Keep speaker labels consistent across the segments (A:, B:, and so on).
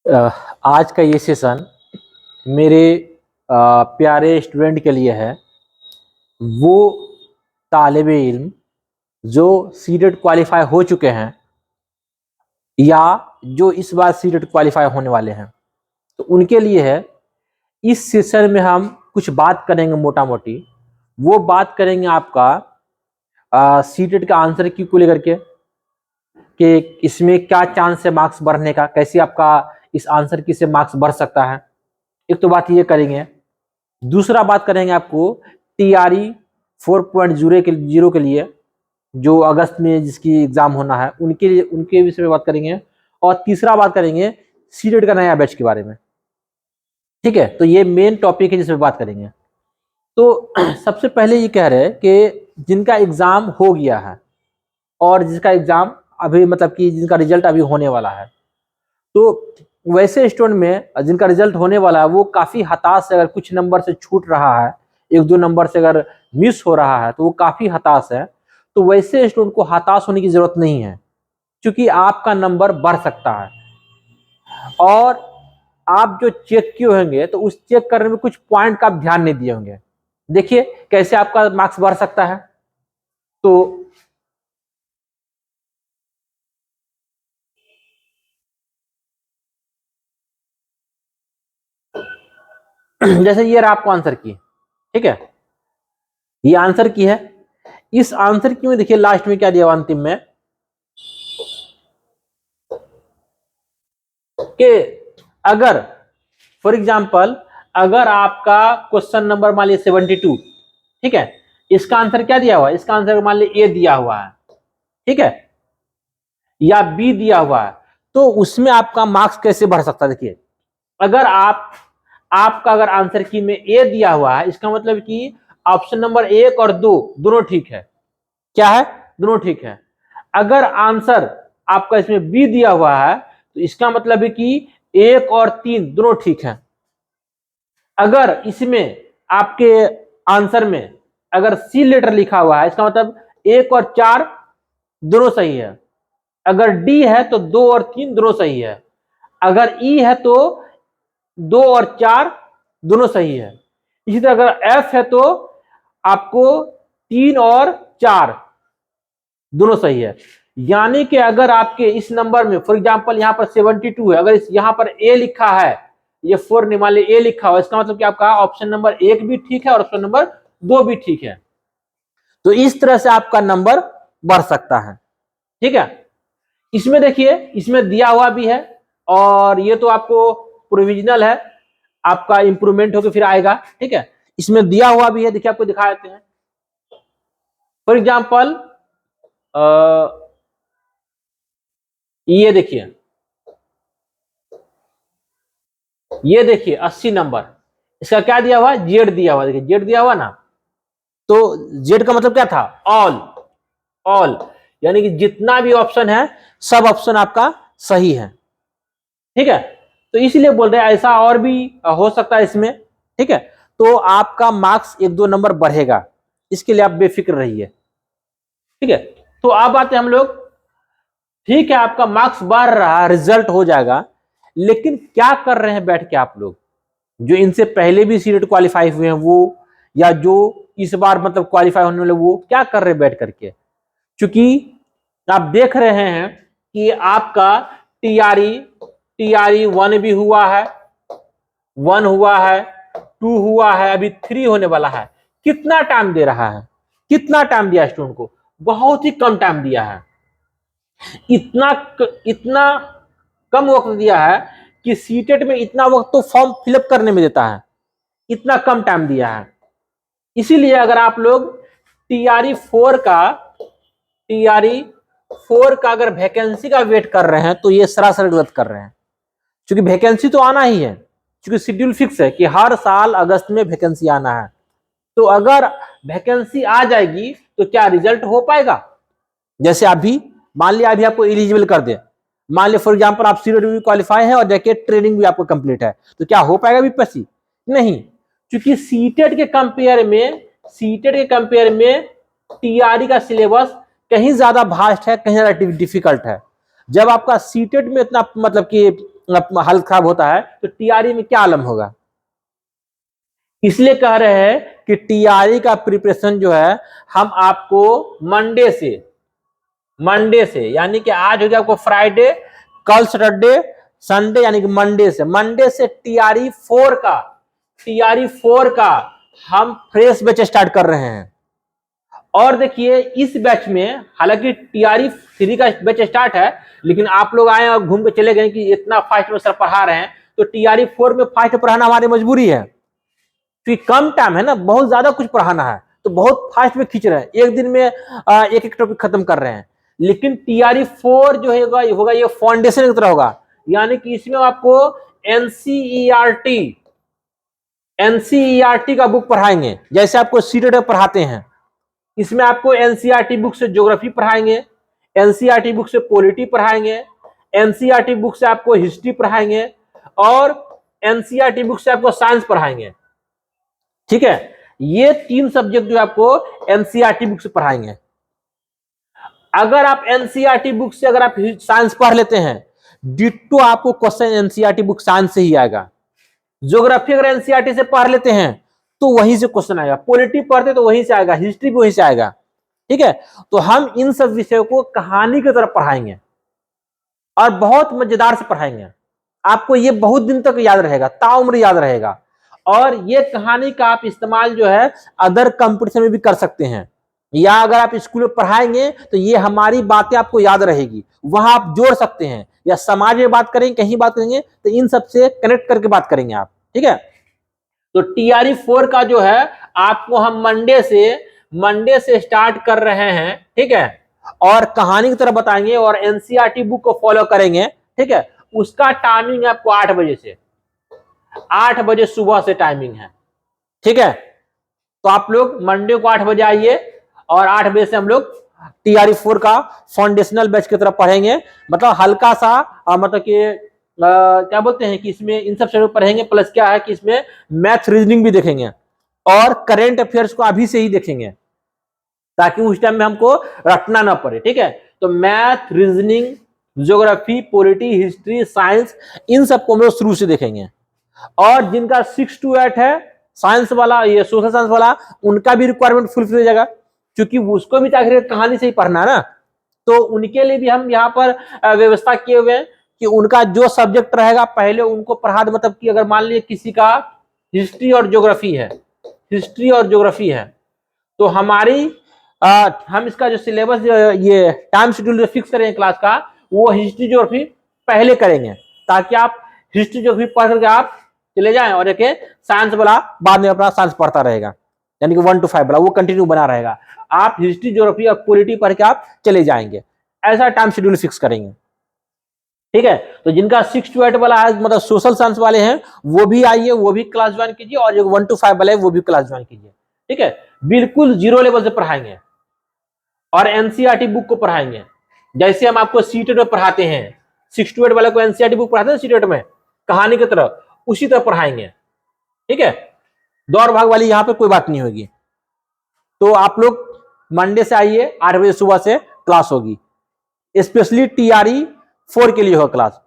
A: अ, आज का ये सेशन मेरे प्यारे स्टूडेंट के लिए है। वो तालिबे इल्म जो सीटेट क्वालिफाई हो चुके हैं या जो इस बार सीटेट क्वालिफाई होने वाले हैं, तो उनके लिए है। इस सेशन में हम कुछ बात करेंगे मोटा मोटी। वो बात करेंगे आपका सीटेट का आंसर की को लेकर के कि इसमें क्या चांस है मार्क्स बढ़ने का, कैसे आपका इस आंसर की से मार्क्स बढ़ सकता है। एक तो बात ये करेंगे। दूसरा बात करेंगे आपको टीआरई 4.0 के लिए जो अगस्त में जिसकी एग्जाम होना है उनके लिए, उनके विषय में बात करेंगे। और तीसरा बात करेंगे सीटेट का नया बैच के बारे में। ठीक है, तो ये मेन टॉपिक है जिसमें बात करेंगे। तो सबसे पहले ये कह रहे हैं कि जिनका एग्जाम हो गया है और जिसका एग्जाम अभी मतलब कि जिनका रिजल्ट अभी होने वाला है, तो वैसे स्टूडेंट में जिनका रिजल्ट होने वाला है वो काफी हताश है। अगर कुछ नंबर से छूट रहा है, एक दो नंबर से अगर मिस हो रहा है, तो वो काफी हताश है। तो वैसे स्टूडेंट को हताश होने की जरूरत नहीं है, क्योंकि आपका नंबर बढ़ सकता है। और आप जो चेक किए होंगे तो उस चेक करने में कुछ पॉइंट का आप ध्यान नहीं दिए होंगे। देखिए कैसे आपका मार्क्स बढ़ सकता है। तो जैसे ये रहा आपको आंसर की, ठीक है, ये आंसर की है। इस आंसर की में देखिए लास्ट में क्या दिया अंतिम में कि अगर फॉर एग्जांपल अगर आपका क्वेश्चन नंबर मान लीजिए 72, ठीक है, इसका आंसर क्या दिया हुआ है, इसका आंसर मान लीजिए ए दिया हुआ है, ठीक है, या बी दिया हुआ है, तो उसमें आपका मार्क्स कैसे बढ़ सकता है। देखिए अगर आपका अगर आंसर की में ए दिया हुआ है, इसका मतलब कि ऑप्शन नंबर 1 और 2 दोनों ठीक है। क्या है? दोनों ठीक है। अगर आंसर आपका इसमें बी दिया हुआ है, तो इसका मतलब है कि 1 और 3 दोनों ठीक है। अगर इसमें आपके आंसर में अगर सी लेटर लिखा हुआ है, इसका मतलब 1 और 4 दोनों सही है। अगर डी है तो 2 और 3 दोनों सही है। अगर ई है तो 2 और 4 दोनों सही है। इसी तरह अगर एफ है तो आपको 3 और 4 दोनों सही है। यानी कि अगर आपके इस नंबर में फॉर एग्जांपल यहां पर 72 है, अगर यहां पर ए लिखा है, ये 4 नहीं मान लीजिए ए लिखा हुआ, इसका मतलब कि आपका ऑप्शन नंबर 1 भी ठीक है और ऑप्शन नंबर 2 भी ठीक है। तो इस तरह से आपका नंबर बढ़ सकता है। ठीक है, इसमें देखिए इसमें दिया हुआ भी है और ये तो आपको प्रोविजनल है, आपका इंप्रूवमेंट होकर फिर आएगा। ठीक है, इसमें दिया हुआ भी है, देखिए आपको दिखा देते हैं। फॉर एग्जाम्पल ये देखिए, ये देखिए 80 नंबर, इसका क्या दिया हुआ, जेड दिया हुआ। देखिए जेड दिया हुआ ना, तो जेड का मतलब क्या था, ऑल। ऑल यानी कि जितना भी ऑप्शन है सब ऑप्शन आपका सही है। ठीक है, तो इसलिए बोल रहे हैं ऐसा और भी हो सकता है इसमें। ठीक है, तो आपका मार्क्स 1-2 नंबर बढ़ेगा, इसके लिए आप बेफिक्र रहिए। ठीक है, तो अब आते हम लोग, ठीक है आपका मार्क्स बढ़ रहा है, रिजल्ट हो जाएगा, लेकिन क्या कर रहे हैं बैठ के आप लोग, जो इनसे पहले भी सीटेट क्वालिफाई हुए हैं वो, या जो इस बार मतलब क्वालिफाई होने वाले, वो क्या कर रहे हैं बैठ करके। क्योंकि आप देख रहे हैं कि आपका टीआरई टीआरई 1 भी हुआ है, 1 हुआ है, 2 हुआ है, अभी 3 होने वाला है। कितना टाइम दे रहा है, कितना टाइम दिया स्टूडेंट को, बहुत ही कम टाइम दिया है। इतना इतना कम वक्त दिया है कि सीटेट में इतना वक्त तो फॉर्म फिलअप करने में देता है, इतना कम टाइम दिया है। इसीलिए अगर आप लोग टीआरई 4 का टीआरई 4 का अगर वैकेंसी का वेट कर रहे हैं तो ये सरासर गलत कर रहे हैं, क्योंकि वैकेंसी तो आना ही है, क्योंकि शेड्यूल फिक्स है कि हर साल अगस्त में वैकेंसी आना है। तो अगर वैकेंसी आ जाएगी तो क्या रिजल्ट हो पाएगा। जैसे अभी मान लिया अभी आपको एलिजिबल कर दे, मान लिया फॉर एग्जांपल आप सीटेट भी क्वालिफाई है और देखिए ट्रेनिंग भी आपको कंप्लीट है, तो क्या हो पाएगा बीपीएससी, नहीं। क्योंकि सीटेट के कंपेयर में टीआरई का सिलेबस कहीं ज्यादा भास्ट है, कहीं ज्यादा डिफिकल्ट है। जब आपका सीटेट में इतना मतलब कि हालत खराब होता है तो टीआरई में क्या आलम होगा। इसलिए कह रहे हैं कि टीआरई का प्रिपरेशन जो है हम आपको मंडे से यानी कि आज हो गया आपको फ्राइडे, कल सैटरडे, संडे यानी कि मंडे से टीआरई 4 का हम फ्रेश बैच स्टार्ट कर रहे हैं। और देखिए इस बैच में हालांकि टीआरई 3 का बैच स्टार्ट है, लेकिन आप लोग आए और घूम के चले गए कि इतना फास्ट में सर पढ़ा रहे हैं, तो टीआरई 4 में फास्ट पढ़ाना हमारी मजबूरी है क्योंकि कम टाइम है ना, बहुत ज्यादा कुछ पढ़ाना है तो बहुत फास्ट में खींच रहे हैं, एक दिन में एक एक टॉपिक खत्म कर रहे हैं। लेकिन टीआरई 4 जो होगा ये फाउंडेशन की तरह होगा, यानी कि इसमें आपको एनसीईआरटी का बुक पढ़ाएंगे जैसे आपको सीटेट में पढ़ाते हैं। इसमें आपको एनसीईआरटी बुक से ज्योग्राफी पढ़ाएंगे, एनसीईआरटी बुक से पॉलिटी पढ़ाएंगे, एनसीईआरटी बुक से आपको हिस्ट्री पढ़ाएंगे और एनसीईआरटी बुक से आपको साइंस पढ़ाएंगे। ठीक है, ये 3 सब्जेक्ट जो आपको एनसीईआरटी बुक से पढ़ाएंगे। अगर आप एनसीईआरटी बुक से अगर आप साइंस पढ़ लेते हैं, डिट्टो आपको क्वेश्चन एनसीईआरटी बुक साइंस से ही आएगा। ज्योग्राफी अगर एनसीईआरटी से पढ़ लेते हैं तो वहीं से क्वेश्चन आएगा, पॉलिटी पढ़ते तो वहीं से आएगा, हिस्ट्री भी वहीं से आएगा। ठीक है, तो हम इन सब विषयों को कहानी की तरह पढ़ाएंगे और बहुत मजेदार से पढ़ाएंगे। आपको ये बहुत दिन तक याद रहेगा, ताउम्र याद रहेगा। और ये कहानी का आप इस्तेमाल जो है अदर कंपटीशन में भी कर सकते हैं, या अगर आप स्कूल में पढ़ाएंगे तो ये हमारी बातें आपको याद रहेगी, वहां आप जोड़ सकते हैं, या समाज में बात करेंगे, कहीं बात करेंगे तो इन सबसे कनेक्ट करके बात करेंगे आप। ठीक है, तो टीआरई 4 का जो है आपको हम मंडे से स्टार्ट कर रहे हैं। ठीक है, और कहानी की तरह बताएंगे और एनसीईआरटी बुक को फॉलो करेंगे। ठीक है, उसका टाइमिंग है आपको 8 बजे से, 8 बजे सुबह से टाइमिंग है। ठीक है, तो आप लोग मंडे को 8 बजे आइए और 8 बजे से हम लोग टीआरई 4 का फाउंडेशनल बैच की तरफ पढ़ेंगे। मतलब हल्का सा मतलब कि क्या बोलते हैं कि इसमें इन सब चीजों पढ़ेंगे, प्लस क्या है कि इसमें मैथ रीजनिंग भी देखेंगे और करेंट अफेयर्स को अभी से ही देखेंगे ताकि उस टाइम में हमको रटना ना पड़े। ठीक है, तो math, reasoning, geography, polity, history, science, इन सबको हम लोग शुरू से देखेंगे। और जिनका 6 to 8 है साइंस वाला, ये सोशल साइंस वाला, उनका भी रिक्वायरमेंट फुलफिल हो जाएगा क्योंकि उसको भी आखिर कहानी से ही पढ़ना है ना, तो उनके लिए भी हम यहाँ पर व्यवस्था किए हुए हैं कि उनका जो सब्जेक्ट रहेगा पहले उनको पढ़ा दे। मतलब कि अगर मान लीजिए किसी का हिस्ट्री और ज्योग्राफी है तो हम इसका जो सिलेबस ये टाइम शेड्यूल फिक्स करेंगे क्लास का, वो हिस्ट्री ज्योग्राफी पहले करेंगे ताकि आप हिस्ट्री ज्योग्राफी पढ़ करके आप चले जाएं और एक साइंस वाला बाद में अपना साइंस पढ़ता रहेगा, यानी कि 1 to 5 वाला वो कंटिन्यू बना रहेगा। आप हिस्ट्री ज्योग्राफी और पॉलिटी पढ़ के आप चले जाएंगे, ऐसा टाइम शेड्यूल फिक्स करेंगे। ठीक है, तो जिनका 6 to 8 वाला है मतलब सोशल साइंस वाले हैं वो भी आइए, वो भी क्लास ज्वाइन कीजिए, और जो 1 to 5 वाले है वो भी क्लास ज्वाइन कीजिए। ठीक है, बिल्कुल जीरो लेवल से पढ़ाएंगे और एनसीईआरटी बुक को पढ़ाएंगे जैसे हम आपको सीटेट में पढ़ाते हैं। 6 to 8 वाले को एनसीईआरटी बुक पढ़ाते हैं सीटेट में कहानी की तरह, उसी तरह पढ़ाएंगे। ठीक है, दौड़ भाग वाली यहाँ पे कोई बात नहीं होगी। तो आप लोग मंडे से आइए, 8 बजे सुबह से क्लास होगी, स्पेशली टीआरई 4 के लिए होगा क्लास।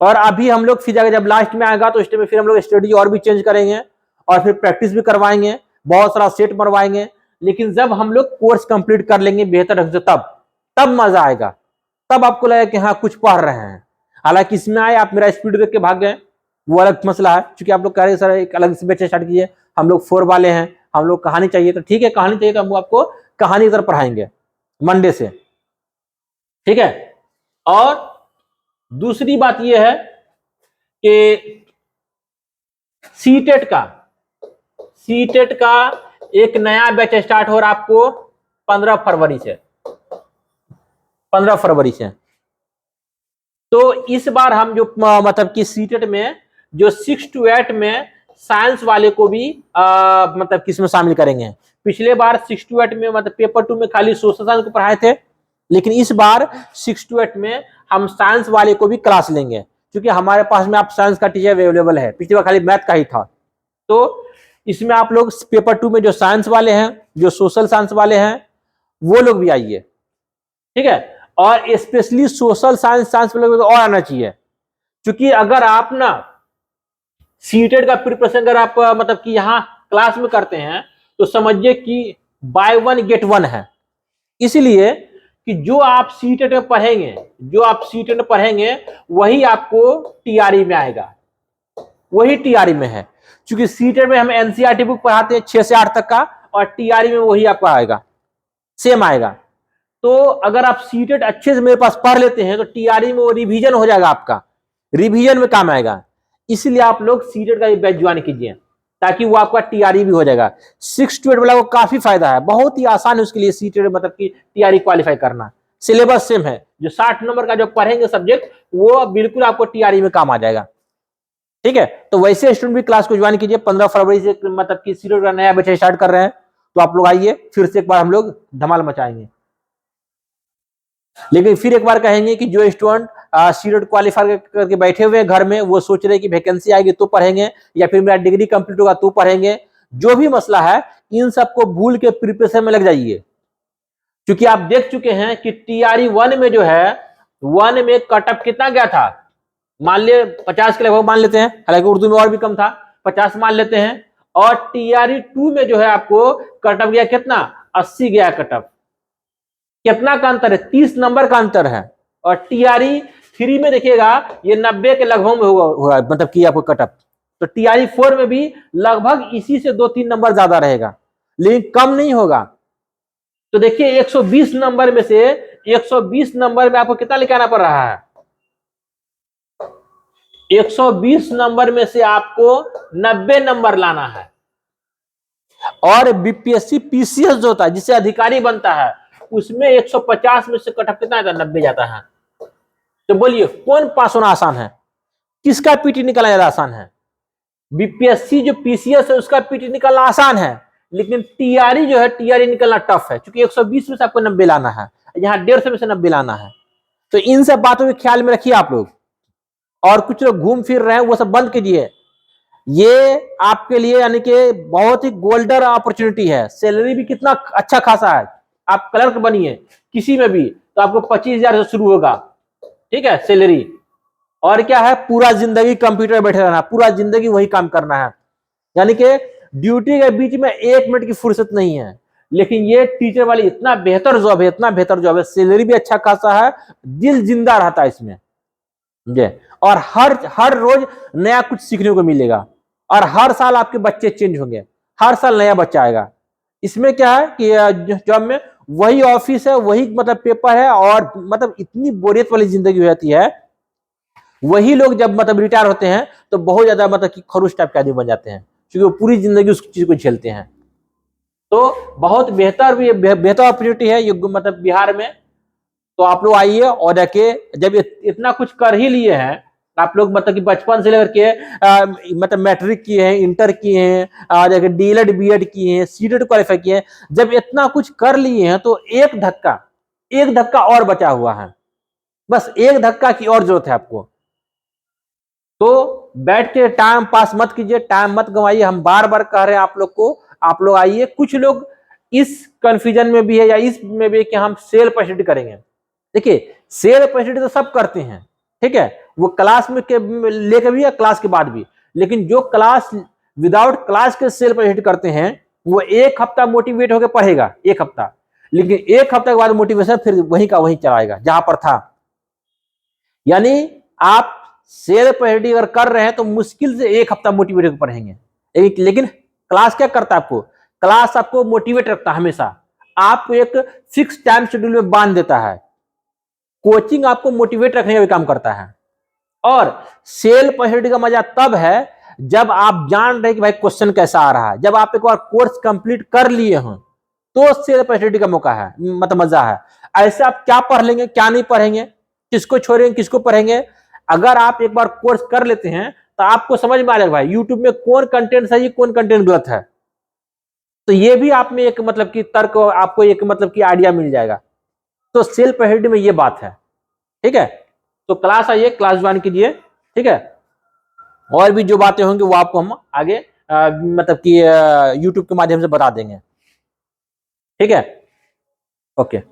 A: और अभी हम लोग फिर जब लास्ट में आएगा तो इस टाइम में फिर हम लोग स्टडी और भी चेंज करेंगे और फिर प्रैक्टिस भी करवाएंगे, बहुत सारा सेट मरवाएंगे। लेकिन जब हम लोग कोर्स कंप्लीट कर लेंगे बेहतर ढंग से तब मजा आएगा, तब आपको लगेगा कि हाँ कुछ पढ़ रहे हैं। हालांकि इसमें आए आप मेरा स्पीड देख के भाग गए वो अलग मसला है, क्योंकि आप लोग कह रहे हैं सर एक अलग से बैच स्टार्ट कीजिए, हम लोग 4 वाले हैं, हम लोग कहानी चाहिए। तो ठीक है, कहानी चाहिए तो हम आपको कहानी की तरफ पढ़ाएंगे मंडे से। ठीक है, और दूसरी बात यह है कि सीटेट का एक नया बैच स्टार्ट हो रहा है आपको 15 फरवरी से। तो इस बार हम जो मतलब कि सीटेट में जो 6 to 8 में साइंस वाले को भी मतलब किसमें शामिल करेंगे। पिछले बार 6 to 8 में मतलब पेपर 2 में खाली सोशल साइंस को पढ़ाए थे, लेकिन इस बार 6 to 8 में हम साइंस वाले को भी क्लास लेंगे क्योंकि हमारे पास में आप साइंस का टीचर अवेलेबल है। पिछली बार खाली मैथ का ही था, तो इसमें आप लोग पेपर 2 में जो साइंस वाले हैं, जो सोशल साइंस वाले हैं, वो लोग भी आइए। ठीक है, और स्पेशली सोशल साइंस वाले को और आना चाहिए क्योंकि अगर आप ना सीटेड का प्रिपरेशन अगर आप मतलब कि यहाँ क्लास में करते हैं तो समझिए कि बाय वन गेट वन है। इसलिए कि जो आप सीटेड में पढ़ेंगे, जो आप सीटेड में पढ़ेंगे वही आपको टीआरई में आएगा, वही टीआरई में है। क्योंकि सीटेड में हम एनसीईआरटी बुक पढ़ाते हैं 6 से 8 तक का, और टीआरई में वही आपका आएगा, सेम आएगा। तो अगर आप सीटेड अच्छे से मेरे पास पढ़ लेते हैं तो टीआरई में वो रिवीजन हो जाएगा, आपका रिवीजन में काम आएगा। इसलिए आप लोग सीटेड का बैच ज्वाइन कीजिए ताकि वो आपका टीआरई भी हो जाएगा। 6 to 8 वाला को काफी फायदा है, बहुत ही आसान है उसके लिए सीटेड मतलब कि टीआरई क्वालिफाई करना। सिलेबस सेम है, जो 60 नंबर का जो पढ़ेंगे सब्जेक्ट वो बिल्कुल आपको टीआरई में काम आ जाएगा। ठीक है, तो वैसे स्टूडेंट भी क्लास को ज्वाइन कीजिए। 15 फरवरी से मतलब कि सीटेड का नया बैच स्टार्ट कर रहे हैं, तो आप लोग आइए, फिर से एक बार हम लोग धमाल मचाएंगे। लेकिन फिर एक बार कहेंगे कि जो स्टूडेंट सीटेड क्वालिफाई करके बैठे हुए हैं घर में, वो सोच रहे कि वैकेंसी आएगी तो पढ़ेंगे या फिर मेरा डिग्री कंप्लीट होगा तो पढ़ेंगे, जो भी मसला है इन सबको भूल के प्रिपरेशन में लग जाइए। क्योंकि आप देख चुके हैं कि टीआरई 1 में जो है, 1 में कटअप कितना गया था, मान लिए 50 के लगभग मान लेते हैं, हालांकि उर्दू में और भी कम था, 50 मान लेते हैं। और टीआरई 2 में जो है आपको कटअप गया कितना, 80 गया कटअप। कितना का अंतर है, 30 नंबर का अंतर है। और टीआरई 3 में देखिएगा ये 90 के लगभग में होगा मतलब कि आपको कटअप। तो टीआरई 4 में भी लगभग इसी से 2-3 नंबर ज्यादा रहेगा, लेकिन कम नहीं होगा। तो देखिए 120 नंबर में से 120 नंबर में आपको कितना लेके आना पड़ रहा है, 120 नंबर में से आपको 90 नंबर लाना है। और बीपीएससी पीसीएस जो होता है जिससे अधिकारी बनता है, उसमें 150 में से कटअप कितना आता है, 90 जाता है। तो बोलिए कौन पास होना आसान है, किसका पीटी निकालना ज्यादा आसान है? बीपीएससी जो पीसीएस है उसका पीटी निकालना आसान है, लेकिन टीआरई जो है टीआरई निकालना टफ है, क्योंकि 120 में से आपको 90 लाना है, यहाँ 150 में से 90 लाना है। तो इन सब बातों के ख्याल में रखिए आप लोग। और कुछ लोग घूम फिर रहे हैं वो सब बंद कीजिए। ये आपके लिए यानी कि बहुत ही गोल्डन अपॉर्चुनिटी है। सैलरी भी कितना अच्छा खासा है, आप क्लर्क बनिए किसी में भी तो आपको 25,000 से शुरू होगा, ठीक है सैलरी। और क्या है, पूरा जिंदगी कंप्यूटर बैठे रहना, पूरा जिंदगी वही काम करना है, यानी कि ड्यूटी के बीच में 1 मिनट की फुर्सत नहीं है। लेकिन ये टीचर वाली इतना बेहतर जॉब है, इतना बेहतर जॉब है, सैलरी भी अच्छा खासा है, दिल जिंदा रहता है इसमें जी। और हर हर रोज नया कुछ सीखने को मिलेगा, और हर साल आपके बच्चे चेंज होंगे, हर साल नया बच्चा आएगा। इसमें क्या है कि जॉब में वही ऑफिस है, वही मतलब पेपर है, और मतलब इतनी बोरियत वाली जिंदगी हो जाती है। वही लोग जब मतलब रिटायर होते हैं तो बहुत ज्यादा मतलब कि खरूश टाइप के आदमी बन जाते हैं, क्योंकि वो पूरी जिंदगी उस चीज को झेलते हैं। तो बहुत बेहतर बेहतर अपॉर्चुनिटी है ये मतलब बिहार में। तो आप लोग आइए, और जाके जब इतना कुछ कर ही लिए हैं आप लोग, मतलब कि बचपन से लेकर के मतलब मैट्रिक किए हैं, इंटर किए हैं, जाके डीएलएड बीएड किए हैं, सीटेट क्वालिफाई किए हैं, जब इतना कुछ कर लिए हैं तो एक धक्का और बचा हुआ है, बस एक धक्का की और जरूरत है आपको। तो बैठ के टाइम पास मत कीजिए, टाइम मत गंवाइए। हम बार बार कह रहे हैं आप लोग को, आप लोग आइए। कुछ लोग इस कंफ्यूजन में भी है या इस में भी कि हम सेल परसेंट करेंगे। देखिए सेल परसेंट तो सब करते हैं, ठीक है, वो क्लास में लेकर भी या क्लास के बाद भी, लेकिन जो क्लास विदाउट क्लास के सेल परसेंट करते हैं वो एक हफ्ता मोटिवेट होकर पढ़ेगा, एक हफ्ता, लेकिन एक हफ्ते के बाद मोटिवेशन फिर वहीं का वहीं चलाएगा जहां पर था। यानी आप सेल पढ़ी अगर कर रहे हैं तो मुश्किल से एक हफ्ता मोटिवेट होकर पढ़ेंगे, लेकिन क्लास क्या करता है आपको, क्लास आपको मोटिवेट रखता है हमेशा, आपको एक फिक्स टाइम शेड्यूल में बांध देता है। कोचिंग आपको मोटिवेट रखने का भी काम करता है। और सेल परसेंट का मजा तब है जब आप जान रहे कि भाई क्वेश्चन कैसा आ रहा है, जब आप एक बार कोर्स कंप्लीट कर लिए हो तो सेल परसेंट का मौका है, मतलब मजा है। ऐसे आप क्या पढ़ लेंगे क्या नहीं पढ़ेंगे, किसको छोड़ेंगे किसको पढ़ेंगे। अगर आप एक बार कोर्स कर लेते हैं तो आपको समझ में आ जाएगा भाई यूट्यूब में कौन कंटेंट सही कौन कंटेंट गलत है। तो ये भी आप में एक मतलब कि तर्क, आपको एक मतलब कि आइडिया मिल जाएगा। तो सेल परसेंट में ये बात है, ठीक है। तो क्लास आइए, क्लास ज्वाइन कीजिए, ठीक है। और भी जो बातें होंगी वो आपको हम आगे मतलब कि यूट्यूब के माध्यम से बता देंगे, ठीक है। ओके।